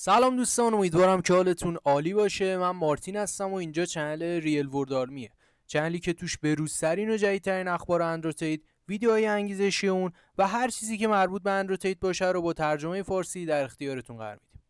سلام دوستان، امیدوارم که حالتون عالی باشه. من مارتین هستم و اینجا چنل ریل ورلد آرمیه، چنلی که توش بروزترین و جدیدترین اخبار اندروتید، ویدیوهای انگیزشی اون و هر چیزی که مربوط به اندروتید باشه رو با ترجمه فارسی در اختیارتون قرار میدیم.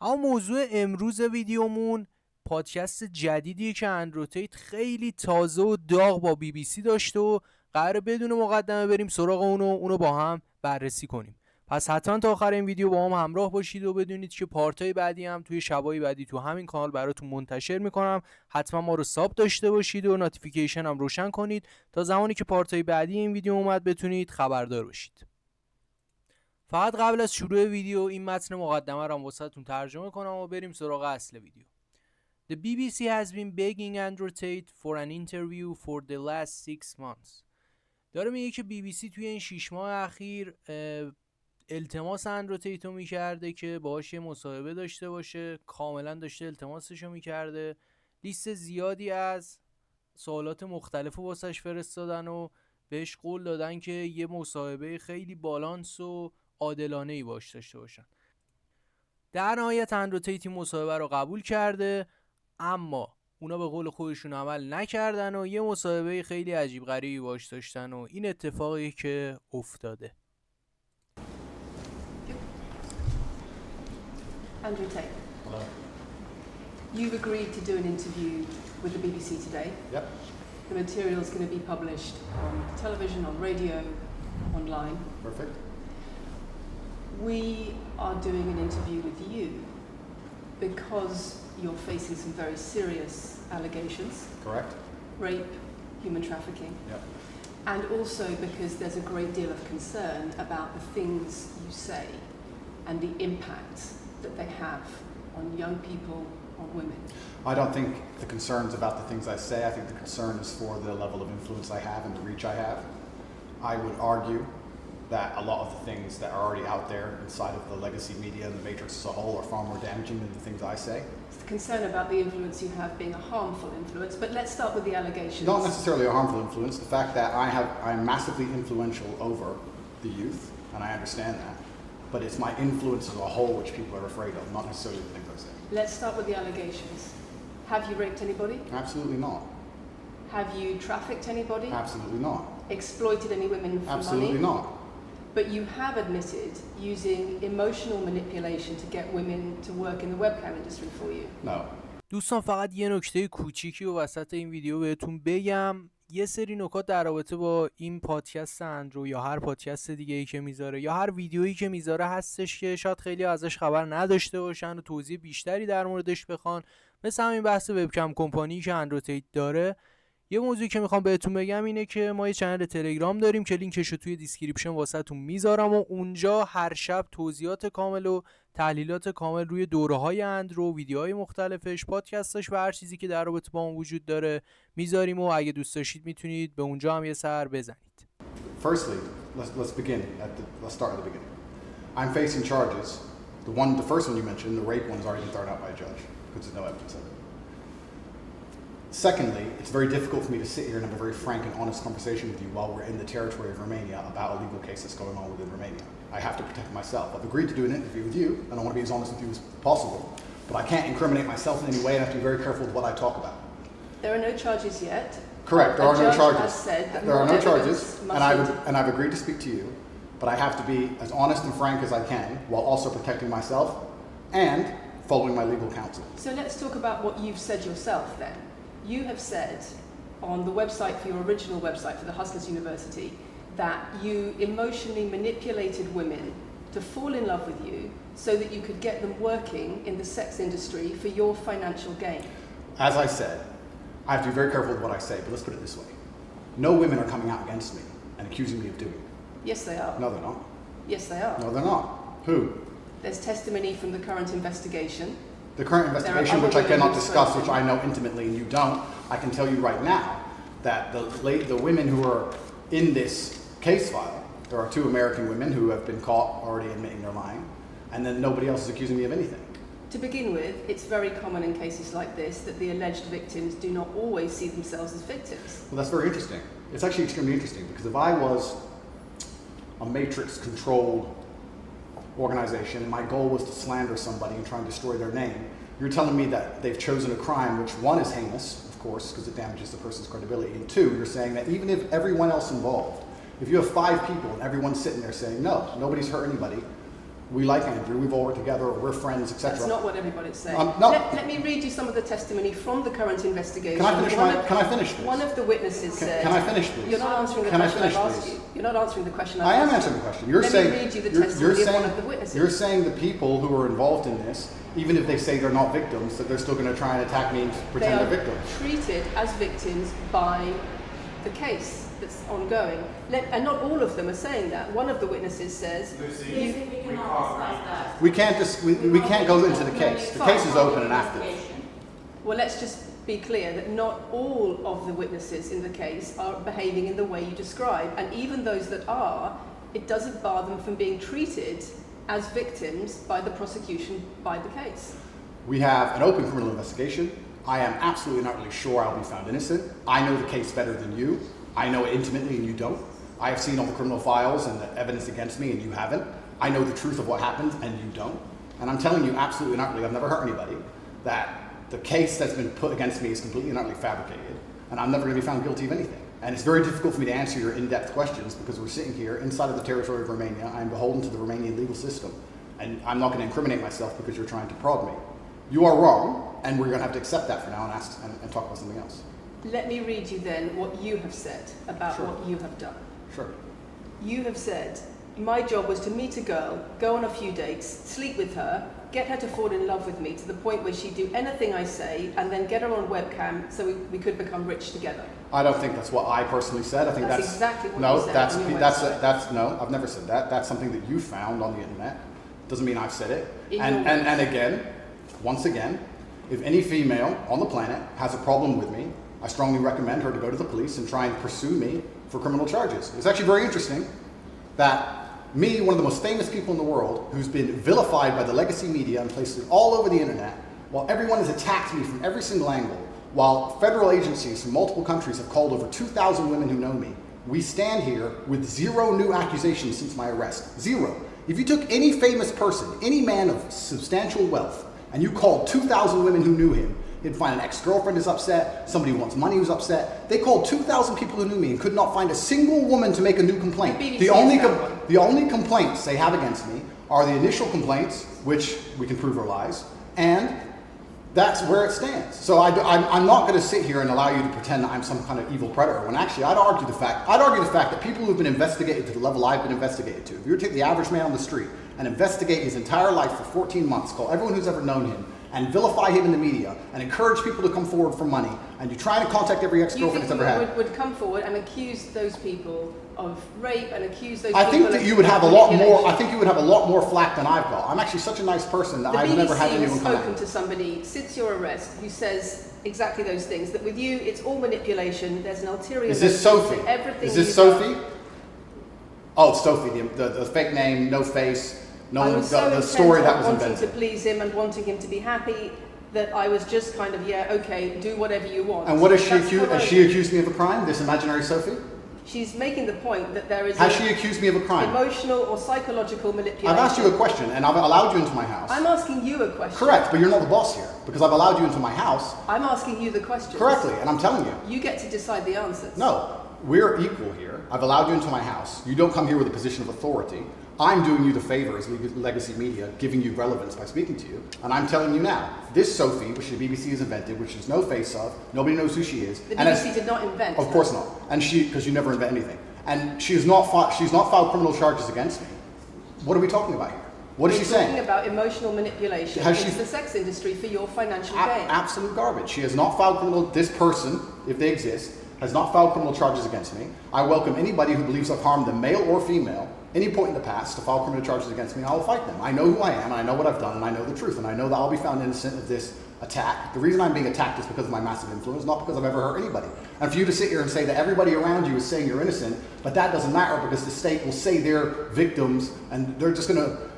اما موضوع امروز ویدیومون پادکست جدیدیه که اندروتید خیلی تازه و داغ با BBC داشته و قراره بدون مقدمه بریم سراغ اونو با هم بررسی کنیم. پس حتما تا آخر این ویدیو با هم همراه باشید و بدونید که پارتای بعدی هم توی شبای بعدی تو همین کانال براتون منتشر میکنم. حتما ما رو ساب داشته باشید و نوتیفیکیشن هم روشن کنید تا زمانی که پارتای بعدی این ویدیو اومد بتونید خبردار باشید. فقط قبل از شروع ویدیو این متن مقدمه رو واسهتون ترجمه کنم و بریم سراغ اصل ویدیو. The BBC has been begging Andrew Tate for an interview for the last 6 months. داره میگه که BBC توی این 6 ماه اخیر التماس اندرو تیتو میکرده که باهاش یه مصاحبه داشته باشه. کاملا داشته التماسشو میکرده. لیست زیادی از سوالات مختلف واسش فرستادن و بهش قول دادن که یه مصاحبه خیلی بالانس و عادلانه‌ای باش داشته باشن. در نهایت اندرو تیت مصاحبه رو قبول کرده، اما اونا به قول خودشون عمل نکردن و یه مصاحبه خیلی عجیب غریبی باش داشتن و این اتفاقی که افتاده. Andrew Tate. Hello. You've agreed to do an interview with the BBC today. Yep. The material is going to be published on television, on radio, online. Perfect. We are doing an interview with you because you're facing some very serious allegations. Correct. Rape, human trafficking. Yep. And also because there's a great deal of concern about the things you say and the impact that they have on young people, on women. I don't think the concern's about the things I say. I think the concern is for the level of influence I have and the reach I have. I would argue that a lot of the things that are already out there inside of the legacy media and the matrix as a whole are far more damaging than the things I say. It's the concern about the influence you have being a harmful influence, but let's start with the allegations. Not necessarily a harmful influence. The fact that I'm massively influential over the youth, and I understand that. But it's my influence as a whole which people are afraid of, not necessarily the things I say. Let's start with the allegations. Have you raped anybody? Absolutely not. Have you trafficked anybody? Absolutely not. Exploited any women for Absolutely money? not. But you have admitted using emotional manipulation to get women to work in the webcam industry for you. No. دوستان فقط یه نکته کوچیکی و وسط این ویدیو بهتون بگم. یه سری نکات در رابطه با این پادکست اندرو یا هر پادکست دیگه ای که میذاره یا هر ویدیویی که میذاره هستش که شاید خیلی ازش خبر نداشته باشن و توضیح بیشتری در موردش بخوان، مثل همین بحث وبکم کمپانی که اندروتید داره. یه موضوعی که میخوام بهتون بگم اینه که ما یه چنل تلگرام داریم که لینکش رو توی دیسکریپشن واسهتون میذارم و اونجا هر شب توضیحات کامل و تحلیلات کامل روی دوره‌های اندرو، ویدیوهای مختلفش، پادکستاش و هر چیزی که در رابطه با اون وجود داره میذاریم و اگه دوست داشتید میتونید به اونجا هم یه سر بزنید. Firstly, let's start at the beginning. I'm facing charges. The first one you mentioned, the rape one, is already been thrown out by a judge because there's no evidence of it. Secondly, it's very difficult for me to sit here and have a very frank and honest conversation with you while we're in the territory of Romania about a legal case that's going on within Romania. I have to protect myself. I've agreed to do an interview with you, and I want to be as honest with you as possible, but I can't incriminate myself in any way, and I have to be very careful with what I talk about. There are no charges yet. Correct, there are no charges. Has said that there are no charges, and I've agreed to speak to you, but I have to be as honest and frank as I can while also protecting myself and following my legal counsel. So let's talk about what you've said yourself then. You have said on the website, for your original website for the Hustlers University, that you emotionally manipulated women to fall in love with you so that you could get them working in the sex industry for your financial gain. As I said, I have to be very careful with what I say, but let's put it this way. No women are coming out against me and accusing me of doing it. Yes, they are. No, they're not. Yes, they are. No, they're not. Who? There's testimony from the current investigation. The current investigation, which I cannot discuss, which I know intimately and you don't, I can tell you right now that the women who are in this case file, there are 2 American women who have been caught already admitting they're lying, and then nobody else is accusing me of anything. To begin with, it's very common in cases like this that the alleged victims do not always see themselves as victims. Well, that's very interesting. It's actually extremely interesting because if I was a matrix-controlled organization, and my goal was to slander somebody and try and destroy their name. You're telling me that they've chosen a crime, which one is heinous, of course, because it damages the person's credibility, and two, you're saying that even if everyone else involved, if you have 5 people and everyone's sitting there saying, no, nobody's hurt anybody, we like Andrew, we've all worked together, or we're friends, etc. That's not what everybody's saying. No. Let me read you some of the testimony from the current investigation. Can I finish this? One of the witnesses said... Can I finish, please? You're not answering the question I've asked you. You're not answering the question I've asked you. I am answering the question. Let me read you the testimony of one of the witnesses. You're saying the people who are involved in this, even if they say they're not victims, that they're still going to try and attack me and pretend they're victims. They are treated as victims by the case that's ongoing. And not all of them are saying that. One of the witnesses says... We can't go into the case. The case is open and active. Well, let's just be clear that not all of the witnesses in the case are behaving in the way you describe. And even those that are, it doesn't bar them from being treated as victims by the prosecution by the case. We have an open criminal investigation. I am absolutely not really sure I'll be found innocent. I know the case better than you. I know it intimately and you don't. I have seen all the criminal files and the evidence against me and you haven't. I know the truth of what happened and you don't. And I'm telling you absolutely not really, I've never hurt anybody, that the case that's been put against me is completely and utterly fabricated. And I'm never going to be found guilty of anything. And it's very difficult for me to answer your in-depth questions because we're sitting here inside of the territory of Romania. I'm beholden to the Romanian legal system. And I'm not going to incriminate myself because you're trying to prod me. You are wrong, and we're going to have to accept that for now and talk about something else. Let me read you then what you have said about what you have done. Sure. You have said, my job was to meet a girl, go on a few dates, sleep with her, get her to fall in love with me to the point where she'd do anything I say, and then get her on webcam so we could become rich together. I don't think that's what I personally said. I think that's exactly what no, you said. That's no, I've never said that. That's something that you found on the internet. Doesn't mean I've said it. And again, once again, if any female on the planet has a problem with me, I strongly recommend her to go to the police and try and pursue me for criminal charges. It's actually very interesting that me, one of the most famous people in the world, who's been vilified by the legacy media and places all over the internet, while everyone has attacked me from every single angle, while federal agencies from multiple countries have called over 2,000 women who know me, we stand here with 0 new accusations since my arrest. 0. If you took any famous person, any man of substantial wealth, and you called 2,000 women who knew him, he'd find an ex-girlfriend is upset, somebody who wants money who's upset. They called 2,000 people who knew me and could not find a single woman to make a new complaint. The only complaints they have against me are the initial complaints, which we can prove are lies, and that's where it stands. So I'm not going to sit here and allow you to pretend that I'm some kind of evil predator, when actually I'd argue the fact that people who've been investigated to the level I've been investigated to, if you were to take the average man on the street and investigate his entire life for 14 months, call everyone who's ever known him, and vilify him in the media, and encourage people to come forward for money, and you try to contact every ex-girlfriend that's ever had. You think would come forward and accuse those people of rape and accuse those people I think that you would have a lot more. I think you would have a lot more flack than I've got. I'm actually such a nice person that I've never had anyone come The BBC has spoken to somebody since your arrest who says exactly those things. That with you, it's all manipulation. There's an ulterior. Is this Sophie? Everything. Is this Sophie? Oh, it's Sophie. The fake name, no face. No, the story that was invented. Wanting to please him and wanting him to be happy, that I was just kind of, yeah, okay, do whatever you want. And what is she accused? Has she accused me of a crime? This imaginary Sophie? She's making the point that there is. Has she accused me of a crime? Emotional or psychological manipulation. I've asked you a question, and I've allowed you into my house. I'm asking you a question. Correct, but you're not the boss here because I've allowed you into my house. I'm asking you the question. Correctly, and I'm telling you. You get to decide the answers. No, we're equal here. I've allowed you into my house. You don't come here with a position of authority. I'm doing you the favor as legacy media, giving you relevance by speaking to you. And I'm telling you now, this Sophie, which the BBC has invented, which there's no face of, nobody knows who she is. The BBC did not invent. Of course not. And because you never invent anything. And she's not filed criminal charges against me. What are we talking about here? What is she saying? Talking about emotional manipulation into the sex industry for your financial gain. Absolute garbage. She has not filed criminal, this person, if they exist, has not filed criminal charges against me. I welcome anybody who believes I've harmed them, male or female, any point in the past to file criminal charges against me, and I will fight them. I know who I am, and I know what I've done, and I know the truth, and I know that I'll be found innocent of this attack. The reason I'm being attacked is because of my massive influence, not because I've ever hurt anybody. And for you to sit here and say that everybody around you is saying you're innocent, but that doesn't matter because the state will say they're victims, and they're just going to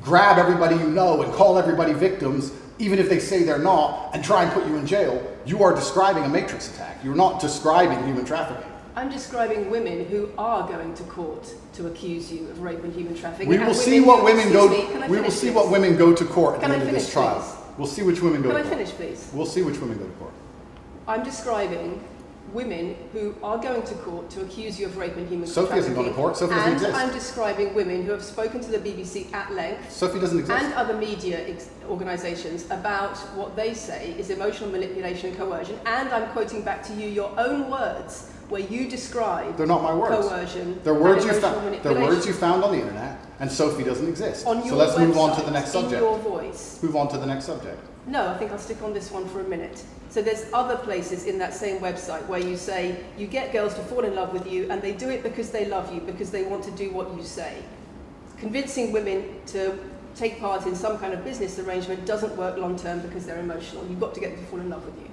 grab everybody you know and call everybody victims, even if they say they're not, and try and put you in jail. You are describing a matrix attack. You're not describing human trafficking. I'm describing women who are going to court to accuse you of rape and human trafficking. We will see what women go. We will see what women go to court at the end of this trial. We'll see which women go to court. Can I finish, please? We'll see which women go to court. I'm describing women who are going to court to accuse you of rape and human Sophie trafficking. hasn't gone to court. Sophie doesn't exist. And I'm describing women who have spoken to the BBC at length. Sophie doesn't exist. And other media organisations about what they say is emotional manipulation and coercion. And I'm quoting back to you your own words where you describe They're not my words. Coercion. They're words you found. They're words you found on the internet, and Sophie doesn't exist. On your so let's move on to the next subject. In your voice. Move on to the next subject. No, I think I'll stick on this one for a minute. So there's other places in that same website where you say you get girls to fall in love with you and they do it because they love you, because they want to do what you say. Convincing women to take part in some kind of business arrangement doesn't work long term because they're emotional. You've got to get them to fall in love with you.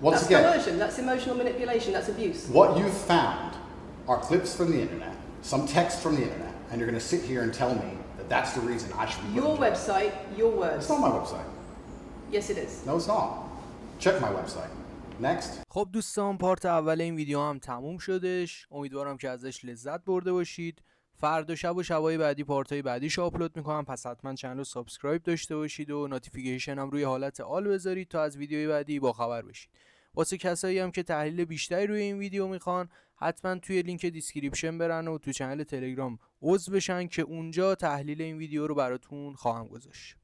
Once That's again, coercion, that's emotional manipulation, that's abuse. What you've found are clips from the internet, some text from the internet, and you're going to sit here and tell me that that's the reason I should be put in Your jail. website, your words. It's not my website. Yes, it is. No, it's not. Check my website. Next. خب دوستان، پارت اول این ویدیو هم تموم شدش. امیدوارم که ازش لذت برده باشید. فردا شب و شبای بعدی پارتای بعدیش آپلود میکنم، پس حتما چنل رو سابسکرایب داشته باشید و نوتیفیکیشن هم روی حالت آل بذارید تا از ویدیوی بعدی با خبر بشید. واسه کسایی هم که تحلیل بیشتری روی این ویدیو میخوان، حتما توی لینک دیسکریپشن برن و تو چنل تلگرام عضو بشن که اونجا تحلیل این ویدیو رو براتون خواهم گذاشت.